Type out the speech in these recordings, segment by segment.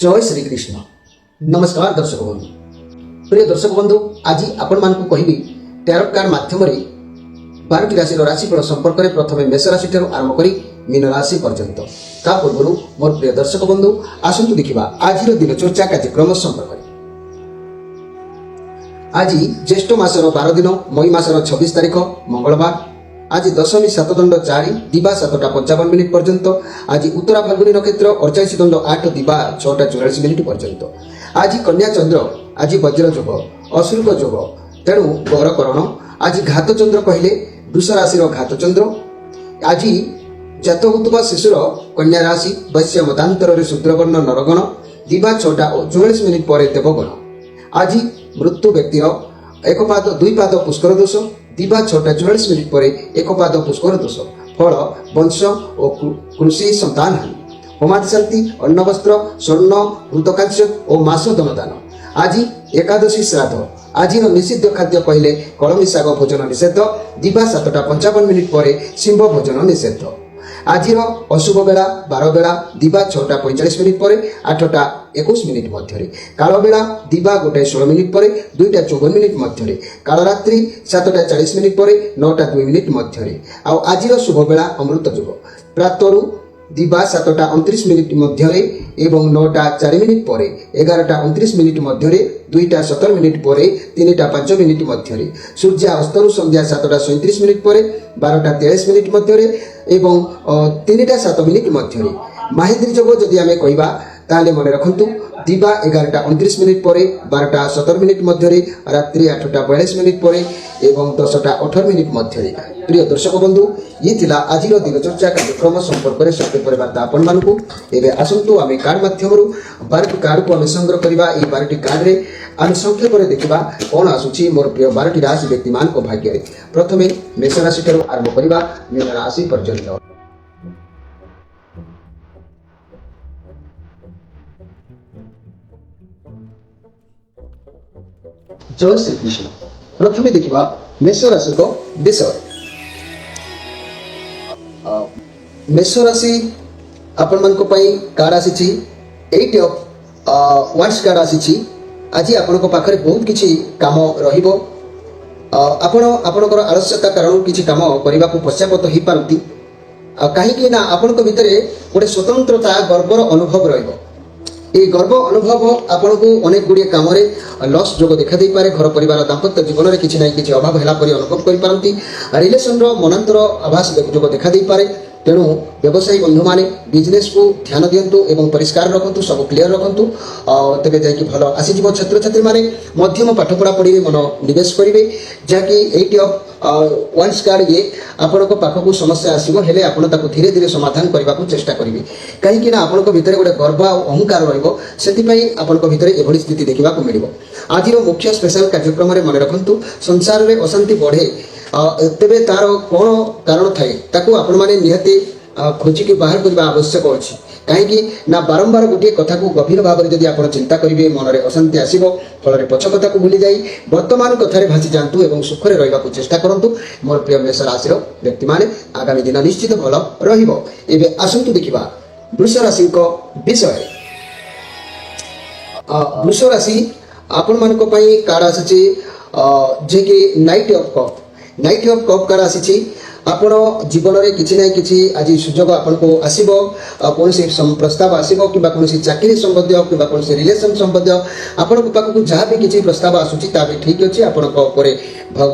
जय श्री कृष्ण। नमस्कार दर्शक बंधु, प्रिय दर्शक बंधु, आज आपण मानकु कहिबी टैरोट कार्ड माध्यम रे 12टी राशि राशिफल संपर्क में प्रथम मेष राशि ठारू आरंभ करी मीन राशि पर्यंत। ता पूर्व मोर प्रिय दर्शक बंधु आसंतु देखिबा आज दिन चर्चा कार्यक्रम संपर्क में। आज ज्येष्ठ मासर 12 दिन मई मासर 26 तारिख मंगलवार। आज दशमी 7 दंड 4 दिवा 7टा 55 मिनिट पर्यंत। आज उत्तरा फाल्गुनी नक्षत्र 48 दंड 8 दिवा 6टा 44 मिनिट पर्यंत। आज कन्या चंद्र, आज वज्र जोग, अशुल्क जोग, तेणु गौरकरण। आज घात चंद्र कहले वृष राशि घात चंद्र। आज जात होता शिशुर कन्या राशि वैश्य मतांतर शूद्रवर्ण नरगण दिवा 6टा 44 मिनिट पर देवगण। आज मृत्यु व्यक्तिर एक पाद 2 पाद पुष्कर दोष दिवा 6टा 44 मिनिट पर एक पाद पुष्कर दोष। फल वंश और कृषि संतान हानि। होमादि शांति अन्न वस्त्र स्वर्ण ऋतकांश और मास दनदान। आज एकादशी श्राद्ध। आज निषिद्ध खाद्य कहले कलमी शाग भोजन निषेध दिवा 7टा 55 मिनिट पर सिंह भोजन निषेध। आज अशुभ बेला 12 बेला दिवा 6टा 45 मिनिट पर 8टा 21 मिनिट मध्य। काल बेला दिवा 1टा 16 मिनिट पर 2टा 54 मिनिट मध्य। काल रात्रि 7टा 40 मिनिट पर 9टा 2 मिनिट मध्य। आज शुभ बेला अमृत युग प्रातरु दिवा 7टा 29 मिनिट मध्य एवं 9टा 4 मिनिट पर 11टा 29 मिनिट मध्य 2टा 17 मिनिट पर 3टा 5 मिनिट मध्य। सूर्य अस्तरु संध्या 7टा 37 मिनिट पर 12टा 23 मिनिट मध्य एवं 3टा 7 मिनिट मध्य। माहेन्द्री जोग जदि आमे कहिबा ताले मन रखंतु दिवा 11टा 29 मिनिट पर 12टा 17 मिनिट मध्य रात्रि 8टा 42 मिनिट पर एवं 10टा 18 मिनिट मध्य। प्रिय दर्शक बंधु, ये थिला आज दिन चर्चा कार्यक्रम संपर्क में संक्षेप वार्ता आपण मानकु। एबे आसंतु आमे कार्ड माध्यम 12टी कार्ड को आमे संग्रह करबा। ए 12टी कार्ड रे आमे संक्षेप रे देखिबा कोन आसुची मोर प्रिय 12टी राशि व्यक्ति मान को भाग्य रे। प्रथमे मेष राशि ठारू आरंभ करबा मीन राशि पर्यंत। जय श्री कृष्ण। प्रथमे देखिबा मेष राशि को विषय। मेष राशि आपण मन को पई कार्ड आसी 8 ऑफ वांड्स कार्ड आसी। आज आपण को पाखरे बहुत किछि काम रहिबो। आपण आपनकर आलस्यता कारण किछि काम करबा को पश्चापत ही पारती। काहे कि ना आपण को भितरे गोटे स्वतंत्रता गर्वर अनुभव रहिबो। ए गर्व अनुभव आपन को अनेक गुड़िए काम लॉस जोग देखा दे पारे। घर परिवार दाम्पत्य जीवन में किसी ना किसी अभाव है अनुभव कर पारती। रिलेशन मनांतर आभास जोग देखा दे पारे। तेणु व्यवसायी बंधु माने बिजनेस को ध्यान दिंतु एवं परिष्कार रखु, सब क्लीयर रखु, तेरे जाकि भल आसीज। छात्र छात्री माने मध्यम पाठ पढ़ा पढ़ी मन निवेश करेंगे जहाँकि 8 ऑफ वांड्स कार्ड ये आपण को पाख को समस्या आसो हेले आपण ताको धीरे धीरे समाधान करने को चेष्टा करेंगे। कहीं आपण को भितर गोटे गर्व और अहंकार रही भितर एभली स्थिति देखा मिल। आज मुख्य स्पेशल कार्यक्रम मन रखु संसार में अशांति बढ़े तेबे तार कौन कारण थाए ताकू आपण माने निहते खोजिकी बाहर करने आवश्यक अच्छी। कहीं ना बारंबार गोटे कथा को गभीर भाव में जब आप चिंता करेंगे मन में अशांति आसो। फल पछ कथा को भूली जाई वर्तमान कथार भासी जातु और सुखरे रहा चेष्टा करूँ। मोर प्रिय मेष राशि व्यक्ति माने आगामी दिन निश्चित भल रही। आसतु देखा वृष राशि विषय। वृष राशि आपण मान कार्ड आसी जे कि night of cup. Night of cup card आसी। आपण जीवन में किसी ना कि आज सुजोग आपन को आसीबो। कौन प्रस्ताव आसीबो कि कौन चाकरी संबंधी कि कौन रिलेशन संबंधी आपण पाखक जहाँ भी किसी प्रस्ताव आसूची ता भी ठीक अच्छे। आपण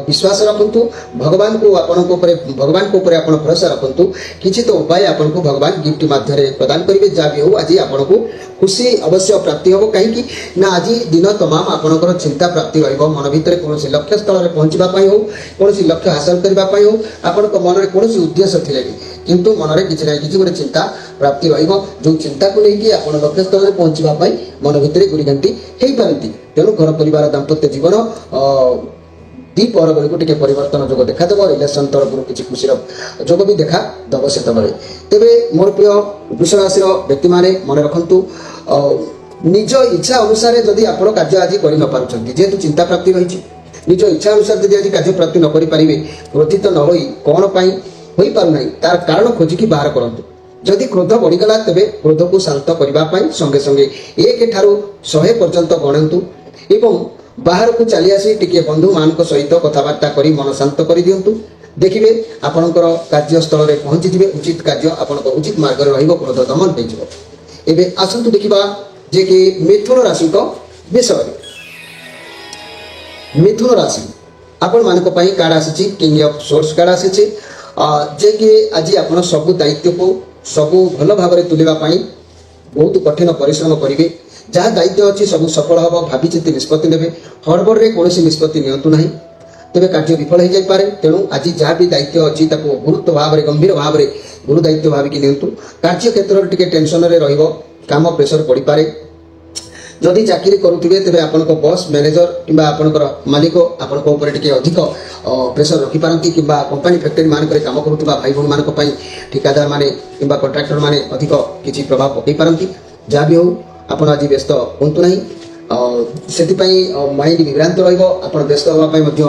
विश्वास रखु। भगवान को भगवान को आपण भरोसा रखु। किसी तो उपाय आपन को भगवान गिफ्ट माध्यम प्रदान करेंगे। जहाँ भी हो आज आपन को खुशी अवश्य प्राप्ति हम। कहीं ना आज दिन तमाम आपंकर चिंता प्राप्ति रही। मन भितर कौन लक्ष्य स्थल में पहुँचापी हो, कौन लक्ष्य हासिल करने हो आपण मन में कौन उद्देश्य थे किंतु मन में किसी ना कि गोटे चिंता प्राप्ति जो चिंता को लेकिन आप लक्ष्य स्थल में पहुँचापी मन भितर गुरीघंटी हो पारती। तेणु घर परिवार दाम्पत्य जीवन द्विपहर बेलू टे परिवर्तन जोग देखादेव। रिलेशन तरफ किसी खुशी जोग भी देखा दब से तेरे मोर प्रिय वृष राशि व्यक्ति माने मन रखु निज इच्छा अनुसार जदि आप कार्य आज कर न जेहेतु चिंता प्राप्ति रही निज इच्छा अनुसार जदि आज कार्य प्राप्ति न करें क्रोधित न हो कौन पाई हो पार ना तार कारण खोजिकी बाहर करंतु। ଯଦି କ୍ରୋଧ ବଢ଼ିଗଲା ତେବେ କ୍ରୋଧକୁ ଶାନ୍ତ କରିବା ପାଇଁ ସଙ୍ଗେ ସଙ୍ଗେ 1 ଠାରୁ 100 ପର୍ଯ୍ୟନ୍ତ ଗଣନ୍ତୁ ଏବଂ ବାହାରକୁ ଚାଲି ଆସି ଟିକିଏ ବନ୍ଧୁମାନଙ୍କ ସହିତ କଥାବାର୍ତ୍ତା କରି ମନ ଶାନ୍ତ କରିଦିଅନ୍ତୁ। ଦେଖିବେ ଆପଣଙ୍କର କାର୍ଯ୍ୟସ୍ଥଳରେ ପହଞ୍ଚିଯିବେ, ଉଚିତ କାର୍ଯ୍ୟ ଆପଣଙ୍କ ଉଚିତ ମାର୍ଗରେ ରହିବ, କ୍ରୋଧ ଦମନ ହୋଇଯିବ। ଏବେ ଆସନ୍ତୁ ଦେଖିବା ଯେ କି ମିଥୁନ ରାଶିଙ୍କ ବିଷୟରେ। ମିଥୁନ ରାଶି ଆପଣମାନଙ୍କ ପାଇଁ କାର୍ଡ ଆସିଛି କିଙ୍ଗ ଅଫ୍ ସୋର୍ସ କାର୍ଡ ଆସିଛି, ଯେ କି ଆଜି ଆପଣ ସବୁ ଦାୟିତ୍ୱକୁ ସବୁ ଭଲ ଭାବରେ ତୁଲିବା ପାଇଁ ବହୁତ କଠିନ ପରିଶ୍ରମ କରିବେ। ଯାହା ଦାୟିତ୍ୱ ଅଛି ସବୁ ସଫଳ ହେବ। ଭାବିଚିନ୍ତି ନିଷ୍ପତ୍ତି ନେବେ, ହଡ଼ବଡ଼ରେ କୌଣସି ନିଷ୍ପତ୍ତି ନିଅନ୍ତୁ ନାହିଁ, ତେବେ କାର୍ଯ୍ୟ ବିଫଳ ହୋଇଯାଇପାରେ। ତେଣୁ ଆଜି ଯାହା ବି ଦାୟିତ୍ୱ ଅଛି ତାକୁ ଗୁରୁତ୍ୱ ଭାବରେ ଗମ୍ଭୀର ଭାବରେ ଗୁରୁ ଦାୟିତ୍ୱ ଭାବିକି ନିଅନ୍ତୁ। କାର୍ଯ୍ୟ କ୍ଷେତ୍ରରେ ଟିକେ ଟେନସନରେ ରହିବ, କାମ ପ୍ରେସର ପଡ଼ିପାରେ। ଯଦି ଚାକିରି କରୁଥିବେ ତେବେ ଆପଣଙ୍କ ବସ୍ ମ୍ୟାନେଜର କିମ୍ବା ଆପଣଙ୍କର ମାଲିକ ଆପଣଙ୍କ ଉପରେ ଟିକେ ଅଧିକ ପ୍ରେସର ରଖିପାରନ୍ତି, କିମ୍ବା କମ୍ପାନୀ ଫ୍ୟାକ୍ଟରୀ ମାନଙ୍କରେ କାମ କରୁଥିବା ଭାଇ ଭଉଣୀମାନଙ୍କ ପାଇଁ ଠିକାଦାର ମାନେ କିମ୍ବା କଣ୍ଟ୍ରାକ୍ଟର ମାନେ ଅଧିକ କିଛି ପ୍ରଭାବ ପକାଇ ପାରନ୍ତି। ଯାହା ବି ହେଉ ଆପଣ ଆଜି ବ୍ୟସ୍ତ ହୁଅନ୍ତୁ ନାହିଁ, ସେଥିପାଇଁ ମାଇଣ୍ଡ ବିଭ୍ରାନ୍ତ ରହିବ। ଆପଣ ବ୍ୟସ୍ତ ହେବା ପାଇଁ ମଧ୍ୟ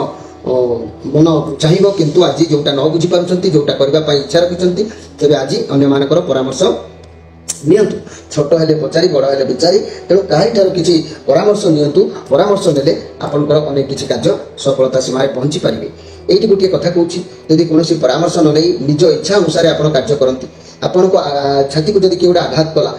ମନ ଚାହିଁବ, କିନ୍ତୁ ଆଜି ଯେଉଁଟା ନ ବୁଝିପାରୁଛନ୍ତି, ଯେଉଁଟା କରିବା ପାଇଁ ଇଚ୍ଛା ରଖିଛନ୍ତି, ତେବେ ଆଜି ଅନ୍ୟମାନଙ୍କର ପରାମର୍ଶ ନିଅନ୍ତୁ। ଛୋଟ ହେଲେ ପଚାରି, ବଡ଼ ହେଲେ ବିଚାରି, ତେଣୁ କାହାରିଠାରୁ କିଛି ପରାମର୍ଶ ନିଅନ୍ତୁ। ପରାମର୍ଶ ନେଲେ ଆପଣଙ୍କର ଅନେକ କିଛି କାର୍ଯ୍ୟ ସଫଳତା ସୀମାରେ ପହଞ୍ଚି ପାରିବେ। ଏଇଠି ଗୋଟିଏ କଥା କହୁଛି, ଯଦି କୌଣସି ପରାମର୍ଶ ନ ନେଇ ନିଜ ଇଚ୍ଛା ଅନୁସାରେ ଆପଣ କାର୍ଯ୍ୟ କରନ୍ତି, ଆପଣଙ୍କ ଛାତିକୁ ଯଦି କିଏ ଗୋଟେ ଆଘାତ କଲା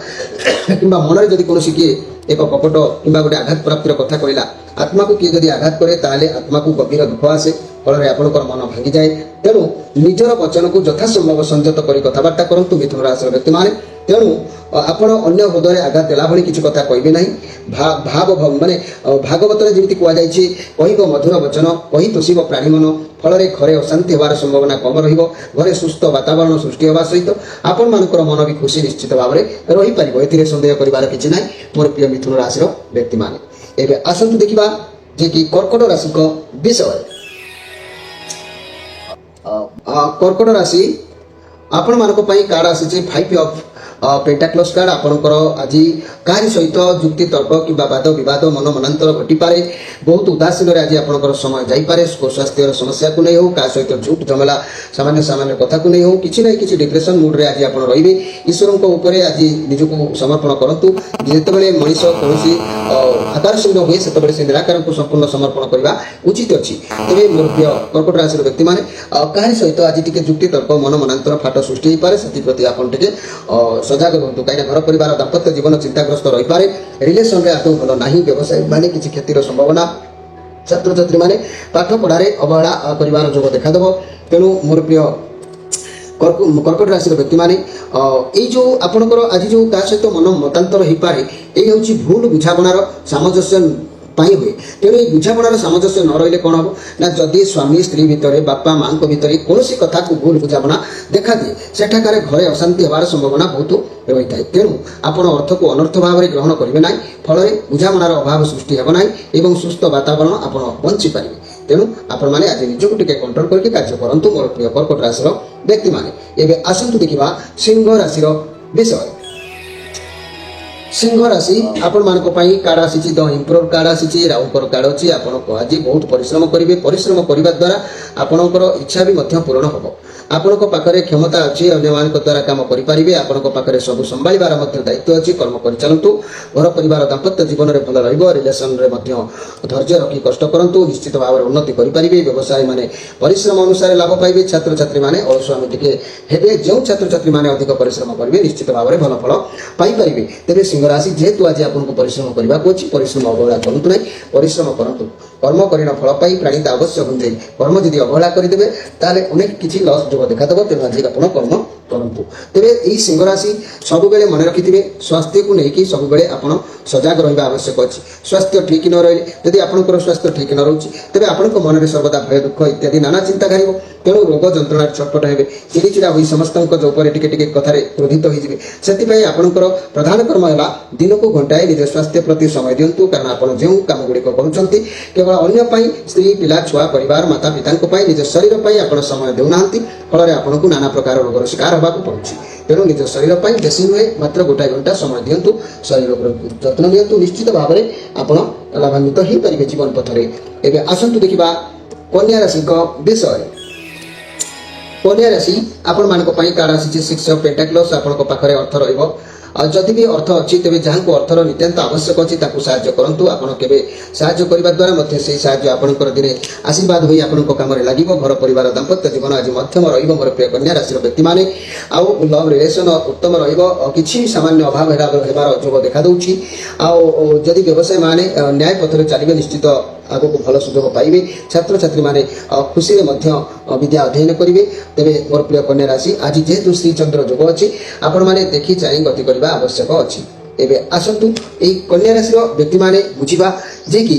କିମ୍ବା ମନରେ ଯଦି କୌଣସି କିଏ ଏକ କପଟ କିମ୍ବା ଗୋଟେ ଆଘାତ ପ୍ରାପ୍ତିର କଥା କହିଲା, ଆତ୍ମାକୁ କିଏ ଯଦି ଆଘାତ କରେ ତାହେଲେ ଆତ୍ମାକୁ ଗଭୀର ଦୁଃଖ ଆସେ, ଫଳରେ ଆପଣଙ୍କର ମନ ଭାଙ୍ଗିଯାଏ। ତେଣୁ ନିଜର ବଚନକୁ ଯଥାସମ୍ଭବ ସଂଯତ କରି କଥାବାର୍ତ୍ତା କରନ୍ତୁ ମିଥୁନ ରାଶିର ବ୍ୟକ୍ତିମାନେ। ତେଣୁ ଆପଣ ଅନ୍ୟ ହୃଦୟରେ ଆଘାତ ଦେଲା ଭଳି କିଛି କଥା କହିବେ ନାହିଁ। ମାନେ ଭାଗବତରେ ଯେମିତି କୁହାଯାଇଛି, କହିବ ମଧୁର ବଚନ, କହି ତୋଷିବ ପ୍ରାଣୀ ମନ, ଫଳରେ ଘରେ ଅଶାନ୍ତି ହେବାର ସମ୍ଭାବନା କମ ରହିବ। ଘରେ ସୁସ୍ଥ ବାତାବରଣ ସୃଷ୍ଟି ହେବା ସହିତ ଆପଣମାନଙ୍କର ମନ ବି ଖୁସି ନିଶ୍ଚିତ ଭାବରେ ରହିପାରିବ। ଏଥିରେ ସନ୍ଦେହ କରିବାର କିଛି ନାହିଁ ମୋର ପ୍ରିୟ ମିଥୁନ ରାଶିର ବ୍ୟକ୍ତିମାନେ। ଏବେ ଆସନ୍ତୁ ଦେଖିବା ଯେ କି କର୍କଟ ରାଶିଙ୍କ ବିଷୟରେ। କର୍କଟ ରାଶି ଆପଣମାନଙ୍କ ପାଇଁ କାର୍ଡ ଆସିଛି 5 ଅଫ୍ ପେଣ୍ଟାକ୍ଲସ୍ କାର୍ଡ। ଆପଣଙ୍କର ଆଜି କାହାରି ସହିତ ଯୁକ୍ତି ତର୍କ କିମ୍ବା ବାଦ ବିବାଦ ମନ ମନାନ୍ତର ଘଟିପାରେ। ବହୁତ ଉଦାସୀନରେ ଆଜି ଆପଣଙ୍କର ସମୟ ଯାଇପାରେ। ସ୍ୱାସ୍ଥ୍ୟର ସମସ୍ୟାକୁ ନେଇ ହେଉ, କାହା ସହିତ ଝୁଟ ଝମେଲା ସାମାନ୍ୟ କଥାକୁ ନେଇ ହେଉ, କିଛି ନାହିଁ କିଛି ଡିପ୍ରେସନ ମୁଡ୍ରେ ଆଜି ଆପଣ ରହିବେ। ଈଶ୍ୱରଙ୍କ ଉପରେ ଆଜି ନିଜକୁ ସମର୍ପଣ କରନ୍ତୁ। ଯେତେବେଳେ ମଣିଷ କୌଣସି ଆକାରଶୂନ୍ୟ ହୁଏ ସେତେବେଳେ ସେ ନିରାକାରଙ୍କୁ ସମ୍ପୂର୍ଣ୍ଣ ସମର୍ପଣ କରିବା ଉଚିତ ଅଛି। ତେବେ ମୋର ପ୍ରିୟ କର୍କଟ ରାଶିର ବ୍ୟକ୍ତିମାନେ, କାହାରି ସହିତ ଆଜି ଟିକେ ଯୁକ୍ତି ତର୍କ ମନ ମନାନ୍ତର ଫାଟ ସୃଷ୍ଟି ହୋଇପାରେ, ସେଥିପ୍ରତି ଆପଣ ଟିକେ ସଜାଗ ରୁହନ୍ତୁ। କାହିଁକିନା ଘର ପରିବାର ଦାମ୍ପତ୍ୟ ଜୀବନ ଚିନ୍ତାଗ୍ରସ୍ତ ରହିପାରେ। ରିଲେସନରେ ଆଦୌ ଭଲ ନାହିଁ। ବ୍ୟବସାୟୀ ମାନେ କିଛି କ୍ଷତିର ସମ୍ଭାବନା, ଛାତ୍ରଛାତ୍ରୀମାନେ ପାଠ ପଢ଼ାରେ ଅବହେଳା କରିବାର ଯୋଗ ଦେଖାଦେବ। ତେଣୁ ମୋର ପ୍ରିୟ କର୍କଟ ରାଶିର ବ୍ୟକ୍ତିମାନେ, ଏଇ ଯେଉଁ ଆପଣଙ୍କର ଆଜି ଯେଉଁ କାହା ସହିତ ମନ ମତାନ୍ତର ହେଇପାରେ, ଏଇ ହେଉଛି ଭୁଲ ବୁଝାମଣାର ସାମଞ୍ଜସ୍ୟ ପାଇଁ ହୁଏ। ତେଣୁ এই ବୁଝାମଣାର ସାମଞ୍ଜସ୍ୟ ନ ରହିଲେ କ'ଣ ହେବ ନା, ଯଦି ସ୍ୱାମୀ ସ୍ତ୍ରୀ ଭିତରେ, ବାପା ମାଙ୍କ ଭିତରେ କୌଣସି କଥାକୁ ଭୁଲ ବୁଝାମଣା ଦେଖାଦିଏ, ସେଠାକାରେ ଘରେ ଅଶାନ୍ତି ହେବାର ସମ୍ଭାବନା ବହୁତ ରହିଥାଏ। ତେଣୁ ଆପଣ ଅର୍ଥକୁ ଅନର୍ଥ ଭାବରେ ଗ୍ରହଣ କରିବେ ନାହିଁ, ଫଳରେ ବୁଝାମଣାର ଅଭାବ ସୃଷ୍ଟି ହେବ ନାହିଁ ଏବଂ ସୁସ୍ଥ ବାତାବରଣ ଆପଣ ବଞ୍ଚିପାରିବେ। ତେଣୁ ଆପଣମାନେ ଆଜି ନିଜକୁ ଟିକେ କଣ୍ଟ୍ରୋଲ କରିକି କାର୍ଯ୍ୟ କରନ୍ତୁ ମୋର ପ୍ରିୟ କର୍କଟ ରାଶିର ବ୍ୟକ୍ତିମାନେ। ଏବେ ଆସନ୍ତୁ ଦେଖିବା ସିଂହ ରାଶିର ବିଷୟରେ। ସିଂହ ରାଶି ଆପଣମାନଙ୍କ ପାଇଁ କାର୍ଡ ଆସିଛି, ଦ ଇମ୍ପୋରର କାର୍ଡ ଆସିଛି, ରାହୁଙ୍କର କାର୍ଡ ଅଛି। ଆପଣ ଆଜି ବହୁତ ପରିଶ୍ରମ କରିବେ। ପରିଶ୍ରମ କରିବା ଦ୍ୱାରା ଆପଣଙ୍କର ଇଚ୍ଛା ବି ମଧ୍ୟ ପୂରଣ ହେବ। ଆପଣଙ୍କ ପାଖରେ କ୍ଷମତା ଅଛି, ଅନ୍ୟମାନଙ୍କ ଦ୍ୱାରା କାମ କରିପାରିବେ। ଆପଣଙ୍କ ପାଖରେ ସବୁ ସମ୍ଭାଳିବାର ମଧ୍ୟ ଦାୟିତ୍ୱ ଅଛି। କର୍ମ କରିଚାଲନ୍ତୁ। ଘର ପରିବାର ଦାମ୍ପତ୍ୟ ଜୀବନରେ ଭଲ ରହିବ। ରିଲେସନରେ ମଧ୍ୟ ଧୈର୍ଯ୍ୟ ରଖି କଷ୍ଟ କରନ୍ତୁ, ନିଶ୍ଚିତ ଭାବରେ ଉନ୍ନତି କରିପାରିବେ। ବ୍ୟବସାୟୀମାନେ ପରିଶ୍ରମ ଅନୁସାରେ ଲାଭ ପାଇବେ। ଛାତ୍ରଛାତ୍ରୀମାନେ ଅଳସୁଆମୀ ଟିକେ ହେବେ। ଯେଉଁ ଛାତ୍ରଛାତ୍ରୀମାନେ ଅଧିକ ପରିଶ୍ରମ କରିବେ ନିଶ୍ଚିତ ଭାବରେ ଭଲ ଫଳ ପାଇପାରିବେ। ତେବେ ସିଂହ ରାଶି, ଯେହେତୁ ଆଜି ଆପଣଙ୍କୁ ପରିଶ୍ରମ କରିବାକୁ ଅଛି, ପରିଶ୍ରମ ଅବହେଳା କରନ୍ତୁ ନାହିଁ, ପରିଶ୍ରମ କରନ୍ତୁ। କର୍ମ କରିଣ ଫଳ ପାଇ ପ୍ରାଣୀତା ଅବଶ୍ୟ ଗୁଞ୍ଜେଇ। କର୍ମ ଯଦି ଅବହେଳା କରିଦେବେ ତାହେଲେ ଅନେକ କିଛି ଲସ୍ ଯୋଗ ଦେଖାଦେବ। ତେଣୁ ଆଜି ଆପଣ କର୍ମ କରନ୍ତୁ। ତେବେ ଏହି ସିଂହ ରାଶି ସବୁବେଳେ ମନେ ରଖିଥିବେ, ସ୍ୱାସ୍ଥ୍ୟକୁ ନେଇକି ସବୁବେଳେ ଆପଣ ସଜାଗ ରହିବା ଆବଶ୍ୟକ ଅଛି। ସ୍ୱାସ୍ଥ୍ୟ ଠିକ୍ ନ ରହିଲେ, ଯଦି ଆପଣଙ୍କର ସ୍ୱାସ୍ଥ୍ୟ ଠିକ୍ ନ ରହୁଛି, ତେବେ ଆପଣଙ୍କ ମନରେ ସର୍ବଦା ଭୟ ଦୁଃଖ ଇତ୍ୟାଦି ନାନା ଚିନ୍ତା ଘାରିବ। ତେଣୁ ରୋଗ ଯନ୍ତ୍ରଣାରେ ଛଟପଟ ହେବେ, ଚିଡ଼ିଚିଡ଼ା ହୋଇ ସମସ୍ତଙ୍କ ଉପରେ ଟିକେ ଟିକେ କଥାରେ କ୍ରୋଧିତ ହୋଇଯିବେ। ସେଥିପାଇଁ ଆପଣଙ୍କର ପ୍ରଧାନ କର୍ମ ହେଲା ଦିନକୁ ଘଣ୍ଟାଏ ନିଜ ସ୍ୱାସ୍ଥ୍ୟ ପ୍ରତି ସମୟ ଦିଅନ୍ତୁ। କାରଣ ଆପଣ ଯେଉଁ କାମ ଗୁଡ଼ିକ କରୁଛନ୍ତି କେବଳ ଅନ୍ୟ ପାଇଁ, ସ୍ତ୍ରୀ ପିଲା ଛୁଆ ପରିବାର ମାତା ପିତାଙ୍କ ପାଇଁ, ନିଜ ଶରୀର ପାଇଁ ଆପଣ ସମୟ ଦେଉନାହାନ୍ତି। ଫଳରେ ଆପଣଙ୍କୁ ନାନା ପ୍ରକାର ରୋଗର ଶିକାର ହେବାକୁ ପଡୁଛି। ତେଣୁ ନିଜ ଶରୀର ପାଇଁ ବେଶୀ ନୁହେଁ, ମାତ୍ର ଗୋଟାଏ ଘଣ୍ଟା ସମୟ ଦିଅନ୍ତୁ, ଶରୀରର ଯତ୍ନ ନିଅନ୍ତୁ। ନିଶ୍ଚିତ ଭାବରେ ଆପଣ ଲାଭାନ୍ୱିତ ହେଇପାରିବେ ଜୀବନ ପଥରେ। ଏବେ ଆସନ୍ତୁ ଦେଖିବା କନ୍ୟା ରାଶିଙ୍କ ବିଷୟରେ। कन्या राशि आपण मानक पई कार्ड आसी 6 ऑफ पेंटाक्लस आपण को पाखरे अर्थ रहइबो जदि भी अर्थ अच्छी तेज जहाँ को अर्थर नितांत आवश्यक अच्छी साहाय्य करंतु आपण केबे साहाय्य करबा द्वारा मध्य से साहाय्य आपणकर दिने आशीर्वाद होई आपणको काम रे लागिबो घर परिवार दाम्पत्य जीवन आज मध्यम रहिबो मोर प्रिय कन्या राशि व्यक्ति माने आउ लव रिलेशन उत्तम रहिबो किछि सामान्य अभाव हेबार जोग देखा दउछि आउ जदि व्यवसाय माने न्याय पथरे चलिबे निश्चित आगो को भल सुजोग पाइबे छात्र छात्री माने खुशी रे मध्य विद्या अध्ययन करिवे तेबे मोर प्रिय कन्या राशि आज जेहेतु श्री चंद्र जोग अछि आपण माने देखि चाहि गति करबा आवश्यक अछि एबे आसंतु एई कन्या राशि रो व्यक्ति माने बुझिबा जे कि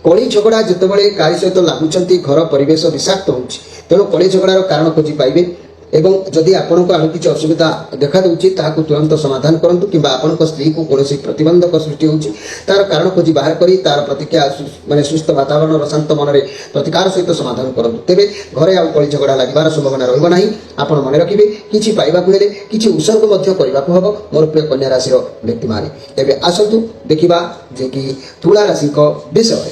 कली झगड़ा जेतेबेले कार्य सहित लागुचंती घर परिवेश विषाक्त होउछि तेणु कली झगड़ार कारण खोजी पाइबे एवं जदि आपनको आरो किछि असुविधा देखा दउछि ताहाको तुरंत समाधान करंतु किबा आपनको स्त्री को कोनोसी प्रतिबंधक सृष्टि होउछि तार कारण खोजी बाहर करी तार प्रतिक्रिया माने सुस्थ वातावरण र शांत मन रे प्रतिकार सहित समाधान करंतु तेबे घरे आ कली झगड़ा लागिबार संभावना रहइबो नाही आपण मने रखिबे किछि पाइबा को हेले किछि उसर्ग मध्य करबा को हबो मोर प्रिय कन्या राशि रो व्यक्ति माने एबे आसंतु देखिबा जे कि तुला राशि को विषय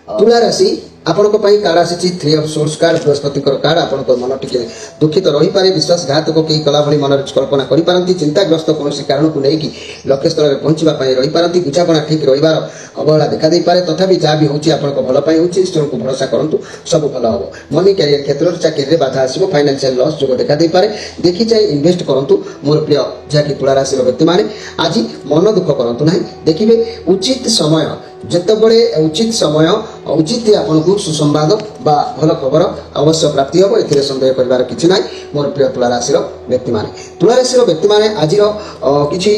तुला राशि आपनको पई कार्ड आसी 3 of swords card Brihaspati card आपनको मन टिके दुखित रही पारे विश्वासघात को कई कला भली मन कल्पना करि पारंती चिंताग्रस्त कोनोसी कारण को नै कि लक्ष्य स्थल रे पहुंचबा पई रही पारंती बुझापना ठीक रहिबार अवहेला देखा दे पारे तथापि जा भी होची आपनको भल पई होची ईश्वर को भरोसा करंतु सब भल हबो मनी कैरियर क्षेत्र रे चाकरी रे बाधा आसीबो फाइनेंशियल लॉस जो देखा दे पारे देखि चाहि इन्वेस्ट करंतु मोर प्रिय जाकी तुला राशि रो व्यक्ति माने आज मन दुख करंतु नाही देखिबे उचित समय जेतेबेले उचित समय उचित आपनको सुसंवाद बा भल खबर अवश्य प्राप्ति हो एथिरे संदेह करिवार किछि नाही मोर प्रिय तुला राशि रो व्यक्ति माने आज किछि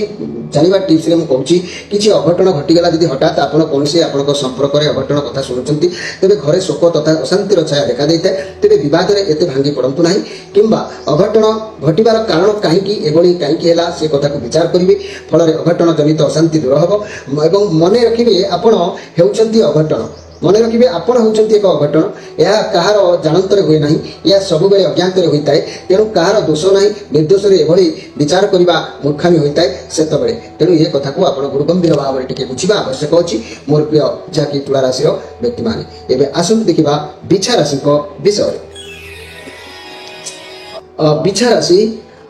जानिबा टिप्स रे म कहूची किछि अघटन घटी गेला जदि हठात आपण कोनसे आपनको संपर्क रे अघटन कथा सुनुचंती तेबे घरे शोक तथा अशांतिर छाया देखा दैते तेबे विवाद रे एते भांगी पडंतु नाही किंबा अघटन घटिबार कारण काहेकि एबोली काहेकि हेला से कथा को विचार करिवे फल रे अघटन जनित अशांति दूर हबो एवं मने रखिबे आपण हेउचंती अघटन मन रखिए आपण होउचंती एक अघटन या कहार जानंतर होय नाही या सब बेले अज्ञानतर होइताय तेणु कहार दोष नाही निर्दोष रे एभली विचार करिबा मूर्खामी होइताय सेत बेले तेणु ये कथा को आपण गुरु गंभीर भाव रे टिके बुझिबा आवश्यक अछि मोर प्रिय जाकी तुला राशि रो व्यक्ति माने एबे आसंतु देखिबा बिछा राशि को विषय बिछा राशि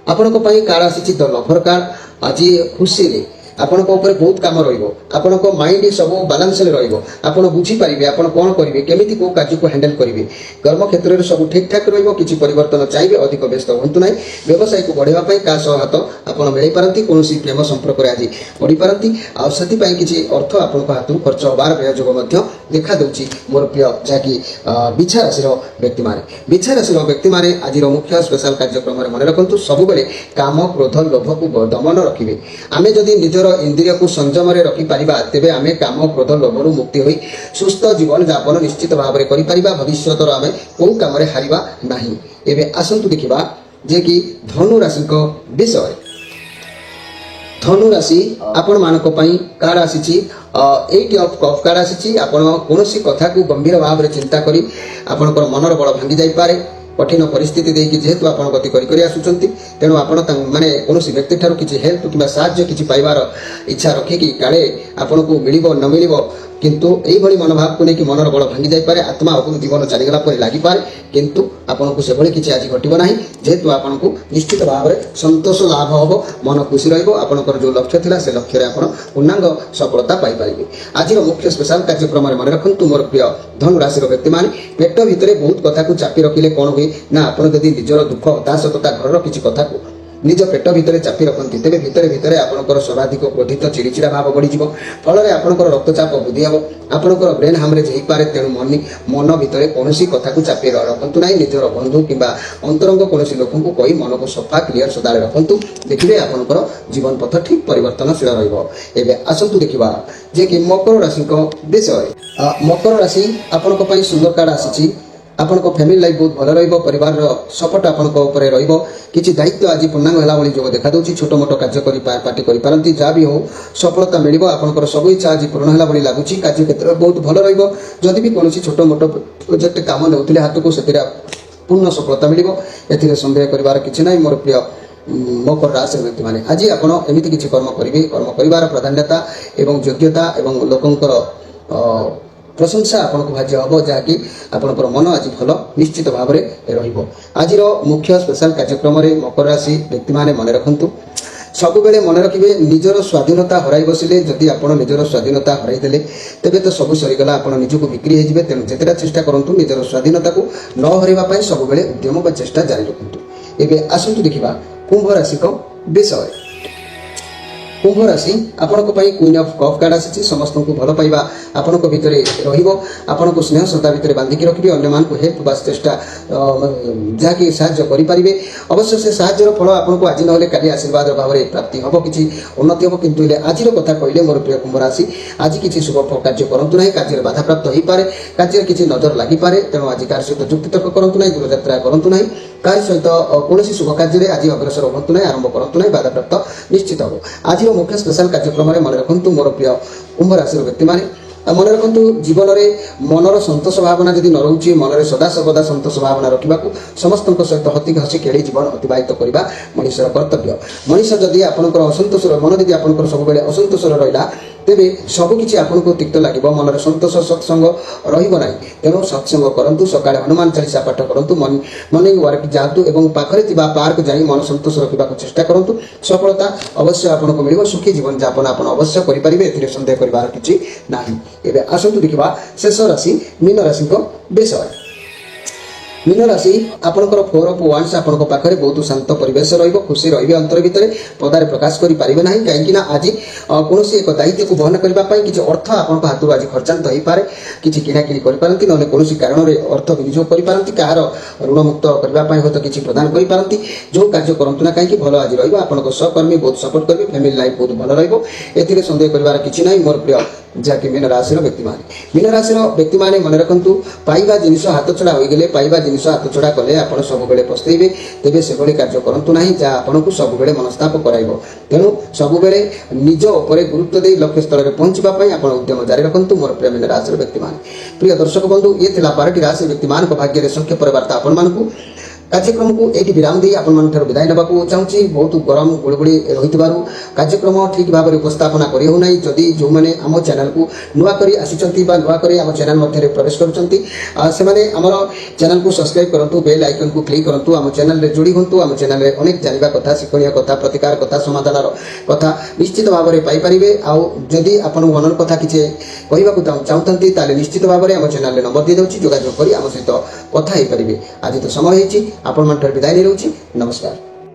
आपनको पई कार्ड आसी द लभर कार्ड आज खुशी रे आपनको ऊपर बहुत काम रहिबो आपनको माइंड सब बैलेंस रे रहिबो आपण बुझी परिबे आपण कोन करिवे केमिति को कार्य को हैंडल करिवे कर्म क्षेत्र रे सब ठीक ठाक रहिबो किछि परिवर्तन चाहिबे अधिक व्यस्त होंतु नै व्यवसाय को बढ़ेबा पई का सहायता आपण मिलै पारंती कोनोसी प्रेम संपर्क रे आज बढ़ी पारंती आ सति पई किछि अर्थ आपनको हातु खर्च होबार प्रयोग मध्य देखा दउची मोर प्रिय जाकी बिछा राशि रो व्यक्ति माने आज रो मुख्य स्पेशल कार्यक्रम रे मन रखंतु सब बेले काम क्रोध लोभ को दमन रखिबे आमे जदी निज इंद्रिय को संयम रे रखि परिबा तेबे आमे काम क्रोध लोभरु मुक्ति होई सुस्थ जीवन यापन निश्चित भाव रे करि परिबा भविष्यत रो आमे को काम रे हारिबा नाही एबे आसंतु देखिबा जे कि धनु राशि को विषय धनु राशि आपण मानको पई कार्ड आसीची 8 ऑफ कप कार्ड आसीची आपण कोनोसी कथा को गंभीर भाव रे चिंता करी आपनकर मनर बळ भांगी जाई पारे कठिन परिस्थिति देखि जेहेतु आपण गति करी आसुचंती तेणु आपण माने कोनोसी व्यक्ति ठारू किछि हेल्प किबा साहाय्य किछि पाइबार इच्छा रखि कि काले आपण को मिलिबो न मिलिबो किंतु एई भली मनोभाव को नेकी मनर बळ भांगी जाई पारे आत्मा अपन जीवन चली गला पर लागि पारे किंतु आपण को से भली किछि आज घटिबो नाही जेहेतु आपण को निश्चित भाव रे संतोष लाभ होबो मन खुशी रहइबो आपनकर जो लक्ष्य थिला से लक्ष्य रे आपण पूर्णांग सफलता पाई परिबे आज रो मुख्य स्पेशल कार्यक्रम रे मन रखंतु मोर प्रिय धनु राशि रो व्यक्ति माने पेट भितरे बहुत कथा को चापी रखिले कोन होई ना आपण जदि निजर दुख हताश तथा घर किछि कथा को निज पेट भितरे चापी रखती तेरे भितरे भितरे आपनकर सर्वाधिक क्रोधित चिड़चिड़ा भाव बढ़ी फल आपनकर रक्तचाप वृद्धि हम आपनकर ब्रेन हामरेज हो पारे तेणु मन भितरे कोनोसी कथा को चापी रखंतु नाही निजर बंधु किंबा अंतरंग कोनोसी लोक को कही मन को सफा क्लियर सदाळे रखंतु देखिबे आपनकर जीवन पथ ठीक परिवर्तनशील रहइबो एबे आसंतु देखिबा जे कि मकर राशि को विषय मकर राशि आपनक पई सुंदर कार्ड आसीची आपनको फैमिली लाइफ बहुत भल रहिबो परिवार रो सपोर्ट आपनको ऊपर रहिबो किछि दायित्व आज पूर्णांग होला बोली जो देखा दउची छोटो मोटो कार्य करि पार्टी करि पारंती जा भी हो सफलता मिलिबो आपनकर सब इच्छा आज पूर्ण होला बोली लागुची कार्य क्षेत्र बहुत भल रहिबो जदि भी कोनोसी छोटो मोटो प्रोजेक्ट काम नेउथिले हातको सेतिरा पूर्ण सफलता मिलिबो एथिरे संदेह करिवार किछि नै मोर प्रिय मकर राशि व्यक्ति माने आज आपण एमिति किछि कर्म करिवे कर्म करिवार प्राधान्यता एवं योग्यता एवं लोकंकर प्रशंसा आपको भाज्य हम जहाँकि आपंकर मन आज भल निश्चित भाव में रहिबो। आजिर मुख्य स्पेशल कार्यक्रम में मकर राशि व्यक्ति माने मन रखु सबुबले मन रखिए निजर स्वाधीनता हराई बसिले जदि आप निजर स्वाधीनता हराईदे तेबे तो सब सरीगला आप निजक बिक्री हो तेणु जितेटा चेष्टा करूँ निजर स्वाधीनता को न हरवा सबुबले उद्यम व चेष्टा जारी रखु। एवं आसतु देखा कुंभ राशि विषय। कुंभ राशि आपंक क्वीन ऑफ कप कार्ड आसी समस्त को भल पाइबा आपण भितर आपण स्नेह श्रद्धा भितर बांधिकी रखिए अन्य मान हेल्प बा चेष्टा जहाँकि साहाय्य करेंगे। अवश्य से साहाय्यर फल आपको आज ना काली आशीर्वाद भाव में प्राप्ति हम कि उन्नति हम किंतु आज कथा कहले मोर प्रिय कुंभ राशि आज किसी शुभ कार्य करूँ ना कार्य बाधा प्राप्त हो पारे कार्य किसी नजर लगिपे तेणु आज कार सहित जुक्तितर्क करूँ ना दूरयात्रा करूँ ना कार्य सहित कौन शुभ कार्य आज अग्रसर हूँ ना आरंभ करूँ ना बाधा प्राप्त निश्चित हम। आज मुख्य स्पेशल कार्यक्रम में मन रखु मोर प्रिय कुंभ राशि व्यक्ति मैंने मन रखु जीवन में मनर सतोष भावना जदि न रोचे मन में सदा सर्वदा सतोष भावना रखा समस्त सहित हसी हसी खेली जीवन अतिबाहित करने मनुष्यर कर्तव्य। मनीष जदि आपंकर असंतोष मन जदि आप सब असंतोष रहा तेबे सबकि आपको तिक्त लगे मन सतोष सत्संग रहा तेणु सत्संग करूँ सकाଳେ हनुमान चालीसा पाठ करूँ मर्निंग वाक जातु और पाखे पार्क जा मन सतोष रखा चेष्टा करूँ सफलता अवश्य आपको मिल सुखी जीवन यापन आप अवश्य करेंगे ए सन्देह करार किसी ना। एवं आसतु देखा शेष राशि मीन राशि विषय। मीन राशि आपंकर 4 ऑफ वांड्स आपण पाखे बहुत शांत परिवेश खुशी रही अंतर भितर पदारे प्रकाश करें ना कहीं आज कौन एक दायित्व को बहन करने किसी अर्थ आपंक हाथ आज खर्चांत हो पाए किसी किणाकिणी करपारती ना कौन कारण में अर्थ विनियोग करपारती कहार ऋण मुक्त करने हूँ किसी प्रदान करपारती जो कार्य करूँ ना कहीं भल आज रहा सहकर्मी बहुत सपोर्ट करेंगे फैमिली लाइफ बहुत भल रही सन्देह करार किसी ना मोर प्रिय जहाँकि मीन राशि मीन राशि व्यक्ति मैंने मन रखु पाइबा जिनिस हाथ छड़ा हो गले पाइबा जिनिस हाथ छड़ा कले आप सब पस्तेबे तेज से कार्य करूँ ना जहाँ आपको सब मनस्ताप कराइब तेणु सबुबे निज उपर गुरुत्व दे लक्ष्य स्थल में पहुँचापी आप उद्यम जारी रखु मोर प्रिय मीन राशि व्यक्ति मैंने। प्रिय दर्शक बंधु ये 12टी राशि व्यक्ति मान भाग्य संक्षेप वार्ता आपण कार्यक्रम को ये विराम दे आपण विदाय ना चाहूँगी। बहुत गरम गुड़गुड़ी रही कार्यक्रम ठीक भाव में उपस्थापना करना जदि जो मैंने आम चैनल को नुआक आसी नुआक आम चैनल मध्य प्रवेश करमर चैनल को सब्सक्राइब करूँ बेल आइकन को क्लिक करूँ आम चैनल में जोड़ी हूँ आम चैनल में अनेक जानवा कथा शिक्षणीय कथा प्रतिकार कथा समाधान कथा निश्चित भाव में पाइपर आदि आप मन कथा किसी कहना चाहते निश्चित भाव में आम चैनल नंबर दी दूसरी जोगाजोग कर आम सहित कथा हो पारे। आज तो समय होती आपण विदाय नहीं रोची। नमस्कार।